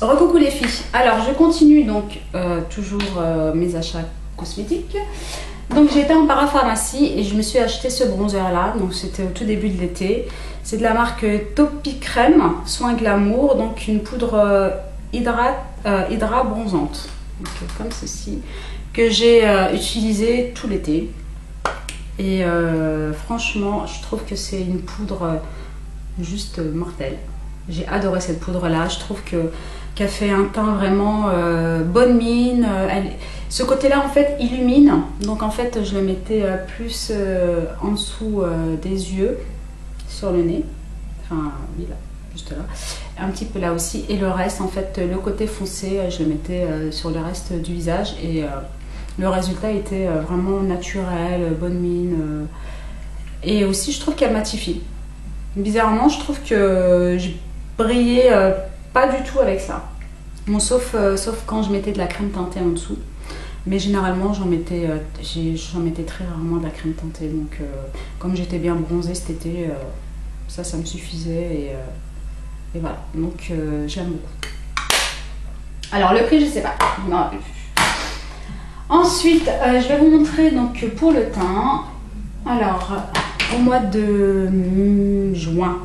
Recoucou les filles, alors je continue donc toujours mes achats cosmétiques. Donc j'ai été en parapharmacie et je me suis acheté ce bronzer là, donc c'était au tout début de l'été. C'est de la marque Topi Crème Soin Glamour, donc une poudre hydra bronzante, donc, comme ceci, que j'ai utilisé tout l'été. Et franchement je trouve que c'est une poudre juste mortelle. J'ai adoré cette poudre là, je trouve qu'elle fait un teint vraiment bonne mine. Ce côté là en fait illumine, donc en fait je le mettais plus en dessous des yeux, sur le nez, enfin oui là, juste là, un petit peu là aussi, et le reste en fait le côté foncé je le mettais sur le reste du visage, et le résultat était vraiment naturel, bonne mine, et aussi je trouve qu'elle matifie. Bizarrement je trouve que j'ai brillé pas du tout avec ça, bon, sauf quand je mettais de la crème teintée en dessous, mais généralement j'en mettais très rarement de la crème teintée, donc comme j'étais bien bronzée cet été, ça me suffisait, et voilà, donc j'aime beaucoup. Alors le prix je sais pas, je m'en rappelle plus. Ensuite je vais vous montrer donc pour le teint. Alors au mois de juin,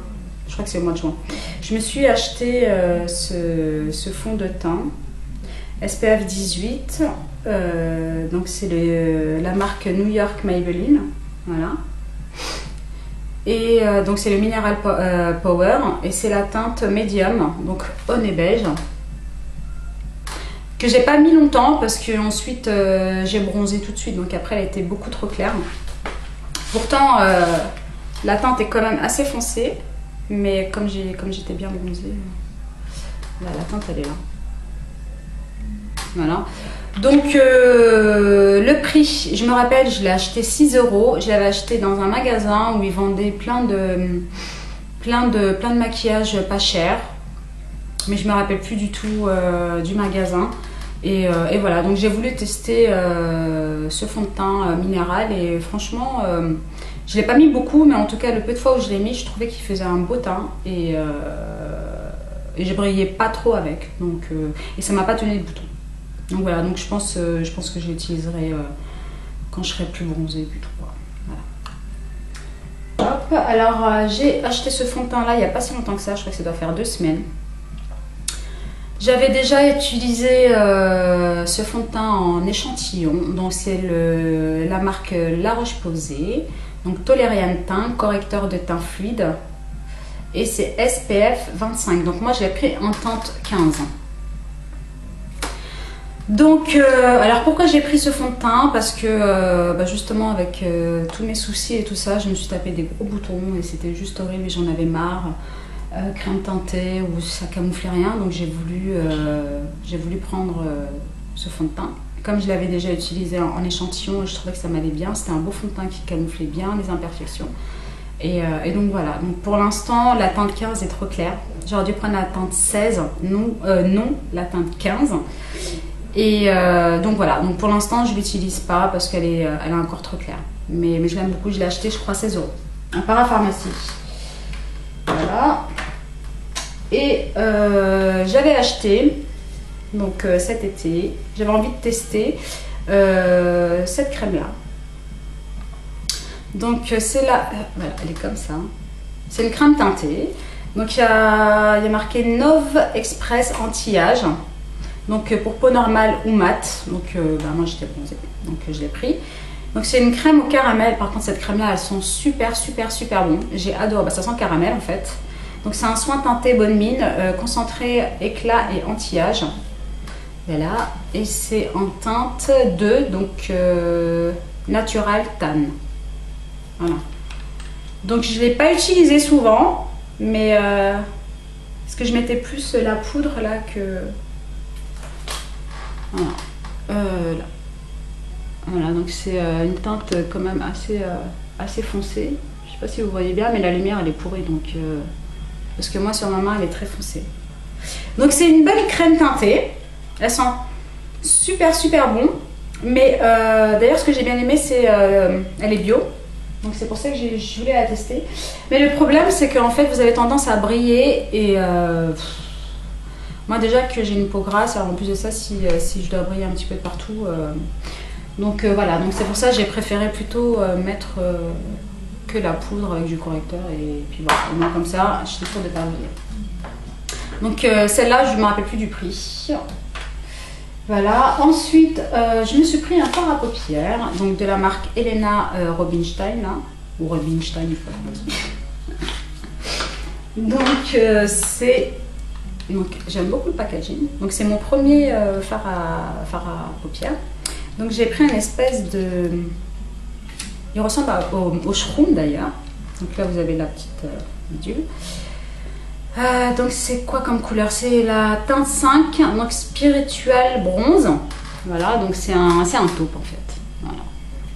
je crois que c'est au mois de juin, je me suis acheté ce fond de teint SPF 18, donc c'est la marque New York Maybelline, voilà. Et donc c'est le Mineral Power, et c'est la teinte médium, donc honey beige, que j'ai pas mis longtemps parce que ensuite j'ai bronzé tout de suite, donc après elle était beaucoup trop claire. Pourtant la teinte est quand même assez foncée, mais comme j'étais bien bronzée, là, la teinte elle est là. Voilà, donc le prix, je me rappelle, je l'ai acheté 6 €. Je l'avais acheté dans un magasin où ils vendaient plein de maquillage pas cher, mais je me rappelle plus du tout du magasin. Et voilà, donc j'ai voulu tester ce fond de teint minéral, et franchement je l'ai pas mis beaucoup, mais en tout cas le peu de fois où je l'ai mis, je trouvais qu'il faisait un beau teint, et je brillais pas trop avec, donc et ça m'a pas tenu les boutons. Donc voilà, donc je pense que je l'utiliserai quand je serai plus bronzée plutôt. Voilà. Hop, alors j'ai acheté ce fond de teint là il n'y a pas si longtemps que ça, je crois que ça doit faire 2 semaines. J'avais déjà utilisé ce fond de teint en échantillon, donc c'est la marque La Roche-Posay, donc Toleriane Teint, correcteur de teint fluide, et c'est SPF 25, donc moi je l'ai pris en teinte 15. Donc, alors pourquoi j'ai pris ce fond de teint? Parce que justement avec tous mes soucis et tout ça, je me suis tapé des gros boutons et c'était juste horrible et j'en avais marre. Crème teintée où ça camouflait rien, donc j'ai voulu prendre ce fond de teint. Comme je l'avais déjà utilisé en échantillon, je trouvais que ça m'allait bien, c'était un beau fond de teint qui camouflait bien les imperfections. Et donc voilà, donc pour l'instant la teinte 15 est trop claire, j'aurais dû prendre la teinte 16, non la teinte 15. Et donc voilà, donc pour l'instant je l'utilise pas parce qu'elle est encore trop claire, mais je l'aime beaucoup. Je l'ai acheté, je crois, 16 € en parapharmacie. Voilà. Et j'avais acheté donc cet été, j'avais envie de tester cette crème là. Donc c'est là, voilà, elle est comme ça, c'est une crème teintée, donc il y a marqué Nove Express anti-âge, donc pour peau normale ou mat. Donc moi j'étais bronzée, donc je l'ai pris. Donc c'est une crème au caramel. Par contre cette crème là, elle sent super bon, j'ai adoré. Ça sent caramel en fait. Donc c'est un soin teinté bonne mine, concentré éclat et anti-âge, voilà, et c'est en teinte 2, donc Natural Tan, voilà. Donc je ne l'ai pas utilisé souvent, mais parce que je mettais plus la poudre là que voilà, là. Voilà, donc c'est une teinte quand même assez foncée. Je sais pas si vous voyez bien, mais la lumière elle est pourrie, donc parce que moi sur ma main elle est très foncée. Donc c'est une belle crème teintée, elle sent super bon. Mais d'ailleurs ce que j'ai bien aimé, c'est elle est bio, donc c'est pour ça que je voulais la tester. Mais le problème c'est qu'en fait vous avez tendance à briller et Moi déjà que j'ai une peau grasse, alors en plus de ça, si je dois briller un petit peu de partout. Donc voilà, donc c'est pour ça que j'ai préféré plutôt mettre que la poudre avec du correcteur. Et puis voilà, au moins comme ça, je suis sûre de pas briller. Donc celle-là, je ne me rappelle plus du prix. Voilà, ensuite je me suis pris un fard à paupières, donc de la marque Helena Rubinstein, hein, ou Rubinstein, je sais pas comment on dit. Donc j'aime beaucoup le packaging. Donc c'est mon premier fard à paupières. Donc j'ai pris une espèce de... Il ressemble au shroom d'ailleurs. Donc là vous avez la petite bidule. Donc c'est quoi comme couleur? C'est la teinte 5, donc spiritual bronze. Voilà, donc c'est un taupe en fait. Voilà.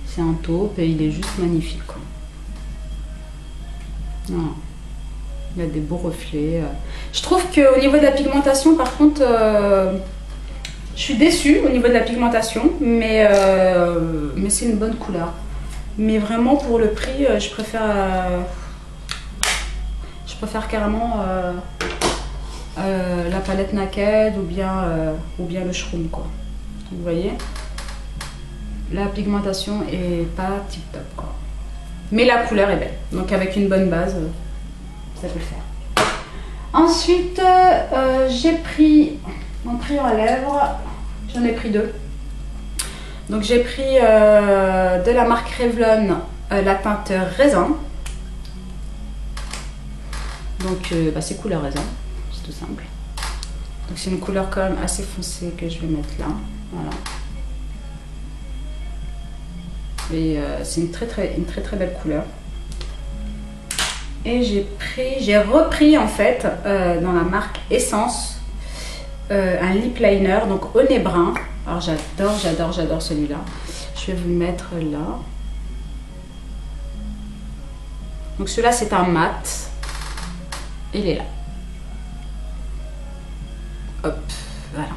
C'est un taupe et il est juste magnifique, quoi. Voilà. Il y a des beaux reflets. Je trouve qu'au niveau de la pigmentation, par contre, je suis déçue au niveau de la pigmentation, mais c'est une bonne couleur. Mais vraiment pour le prix, je préfère carrément la palette Naked ou bien le shroom, quoi. Vous voyez, la pigmentation est pas tip top, quoi. Mais la couleur est belle, donc avec une bonne base, ça peut le faire. Ensuite, j'ai pris mon crayon à lèvres, j'en ai pris deux. Donc j'ai pris de la marque Revlon la teinte raisin. Donc c'est couleur raisin, c'est tout simple. Donc c'est une couleur quand même assez foncée que je vais mettre là. Voilà. Et c'est une très très belle couleur. Et j'ai repris en fait dans la marque Essence un lip liner, donc au nez brun. Alors j'adore celui-là. Je vais vous le mettre là. Donc celui-là c'est un mat. Il est là. Hop, voilà.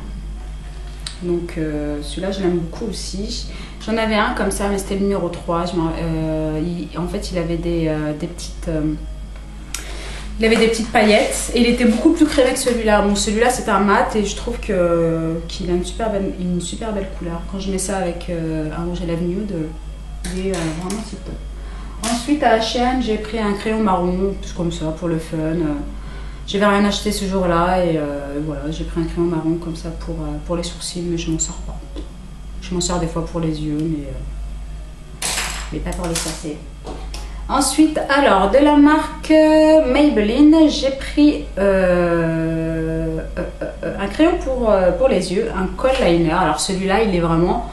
Donc celui-là je l'aime beaucoup aussi. J'en avais un comme ça, mais c'était le numéro 3. En fait il avait des petites... il avait des petites paillettes et il était beaucoup plus crémé que celui-là. Bon, celui-là c'est un mat et je trouve qu'il a une super belle couleur. Quand je mets ça avec un rouge à lèvres nude, il est vraiment super top. Ensuite à H&M j'ai pris un crayon marron, comme ça pour le fun. J'avais rien acheté ce jour-là et voilà, j'ai pris un crayon marron comme ça pour les sourcils, mais je m'en sors pas. Je m'en sers des fois pour les yeux, mais pas pour les sourcils. Ensuite, alors, de la marque Maybelline, j'ai pris un crayon pour les yeux, un kohl liner. Alors celui-là, il est vraiment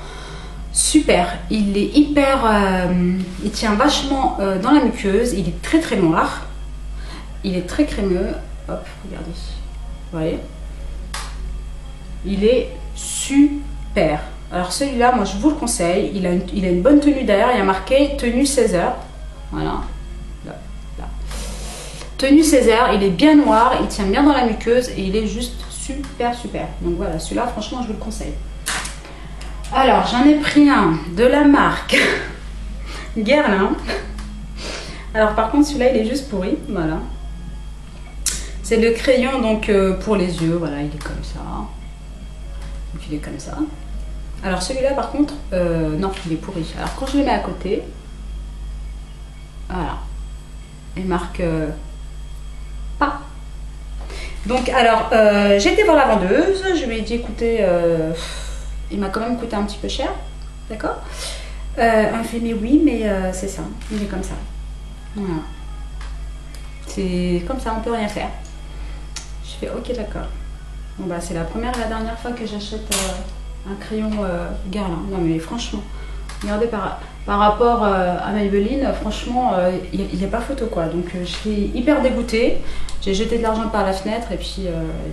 super. Il est hyper... il tient vachement dans la muqueuse. Il est très très noir. Il est très crémeux. Hop, regardez. Vous voyez? Il est super. Alors celui-là, moi je vous le conseille. Il a une bonne tenue derrière. Il y a marqué tenue 16 heures. Voilà, là. Tenue 16 heures, il est bien noir, il tient bien dans la muqueuse et il est juste super. Donc voilà, celui-là, franchement, je vous le conseille. Alors, j'en ai pris un de la marque Guerlain. Alors, par contre, celui-là, il est juste pourri, voilà. C'est le crayon, donc, pour les yeux, voilà, il est comme ça. Donc, il est comme ça. Alors, celui-là, par contre, non, il est pourri. Alors, quand je le mets à côté... Voilà, il marque pas. Donc alors j'ai été voir la vendeuse, je lui ai dit écoutez, il m'a quand même coûté un petit peu cher, d'accord. Elle me fait mais oui, mais c'est ça, il est comme ça. Voilà, c'est comme ça, on peut rien faire. Je fais ok d'accord. Bon bah c'est la première et la dernière fois que j'achète un crayon Guerlain. Non mais franchement, regardez par rapport à Maybelline, franchement, il n'est pas photo quoi. Donc je suis hyper dégoûtée. J'ai jeté de l'argent par la fenêtre et puis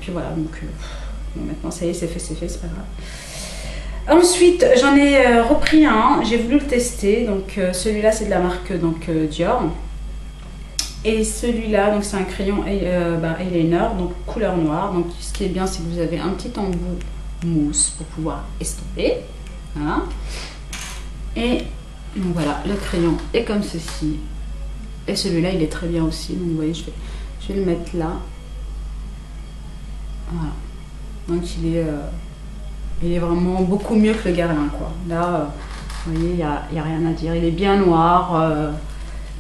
voilà. Donc bon, maintenant ça y est, c'est fait, c'est pas grave. Ensuite, j'en ai repris un. J'ai voulu le tester. Donc celui-là, c'est de la marque Dior. Et celui-là, donc c'est un crayon eyeliner, donc couleur noire. Donc ce qui est bien, c'est que vous avez un petit embout mousse pour pouvoir estomper. Voilà. Et donc voilà, le crayon est comme ceci. Et celui-là, il est très bien aussi. Donc vous voyez, je vais le mettre là. Voilà. Donc il est vraiment beaucoup mieux que le Guerlain, quoi. Là, vous voyez, il n'y a rien à dire. Il est bien noir.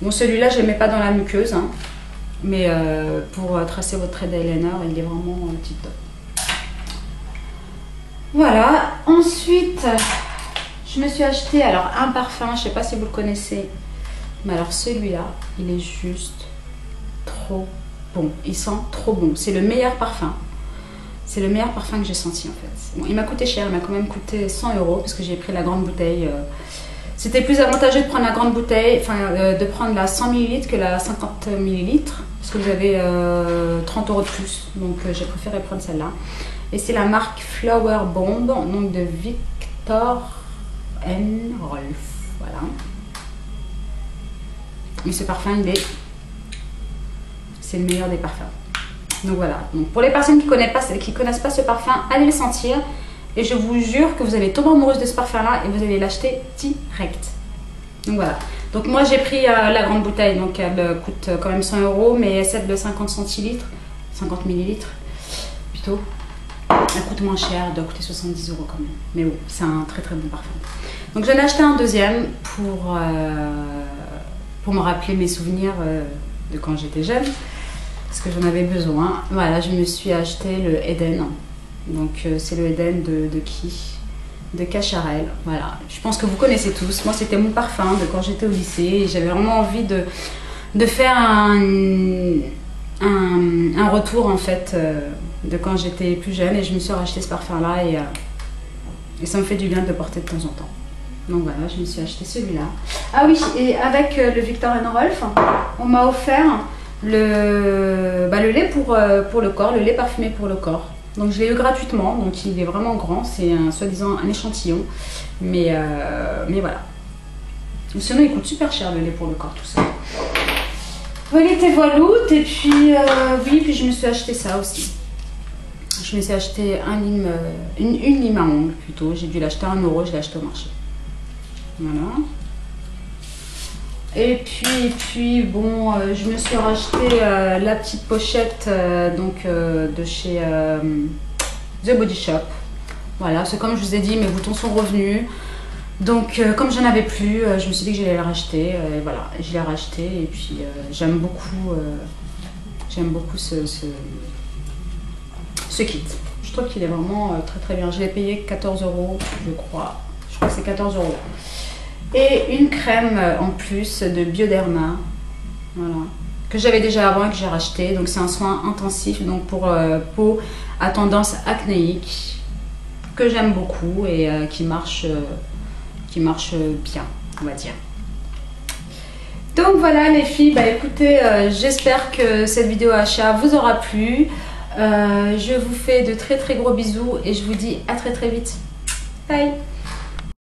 Bon, celui-là, je ne le mets pas dans la muqueuse, hein. Mais pour tracer votre trait d'eyeliner, il est vraiment tip top. Voilà. Ensuite, je me suis acheté alors un parfum. Je ne sais pas si vous le connaissez. Mais alors celui-là, il est juste trop bon. Il sent trop bon. C'est le meilleur parfum. C'est le meilleur parfum que j'ai senti en fait. Bon, il m'a coûté cher, il m'a quand même coûté 100 € parce que j'ai pris la grande bouteille. C'était plus avantageux de prendre la grande bouteille, enfin de prendre la 100 ml que la 50 ml parce que vous avez 30 € de plus. Donc j'ai préféré prendre celle-là. Et c'est la marque Flower Bomb, donc de Viktor N. Rolf. Voilà. Et ce parfum, c'est le meilleur des parfums. Donc voilà. Donc pour les personnes qui connaissent pas ce parfum, allez le sentir. Et je vous jure que vous allez tomber amoureuse de ce parfum-là et vous allez l'acheter direct. Donc voilà. Donc moi j'ai pris la grande bouteille, donc elle coûte quand même 100 €, mais celle de 50 centilitres, 50 millilitres plutôt, elle coûte moins cher, elle doit coûter 70 € quand même. Mais bon, c'est un très très bon parfum. Donc j'en ai acheté un deuxième pour me rappeler mes souvenirs de quand j'étais jeune, parce que j'en avais besoin. Voilà, je me suis acheté le Eden. Donc c'est le Eden de qui? De Cacharel. Voilà, je pense que vous connaissez tous. Moi c'était mon parfum de quand j'étais au lycée. J'avais vraiment envie de faire un retour en fait de quand j'étais plus jeune, et je me suis racheté ce parfum là et ça me fait du bien de le porter de temps en temps. Donc voilà, je me suis acheté celui-là. Ah oui, et avec le Viktor & Rolf, on m'a offert le lait pour le corps, le lait parfumé pour le corps. Donc je l'ai eu gratuitement, donc il est vraiment grand, c'est soi-disant un échantillon, mais voilà. Sinon il coûte super cher le lait pour le corps tout ça. Voilà, et voiloute, et puis oui, puis je me suis acheté ça aussi. Je me suis acheté une lime à ongles plutôt, j'ai dû l'acheter à 1 €, je l'ai acheté au marché. Voilà. Et puis bon, je me suis racheté la petite pochette de chez The Body Shop. Voilà, c'est comme je vous ai dit, mes boutons sont revenus. Donc comme j'en avais plus, je me suis dit que j'allais le racheter. Et voilà, je l'ai racheté et puis j'aime beaucoup ce kit. Je trouve qu'il est vraiment très très bien. Je l'ai payé 14 €, je crois. Je crois que c'est 14 €. Et une crème en plus de Bioderma, voilà, que j'avais déjà avant et que j'ai racheté. Donc c'est un soin intensif donc pour peau à tendance acnéique, que j'aime beaucoup et qui marche bien, on va dire. Donc voilà les filles, bah écoutez, j'espère que cette vidéo achat vous aura plu. Je vous fais de très très gros bisous et je vous dis à très très vite. Bye.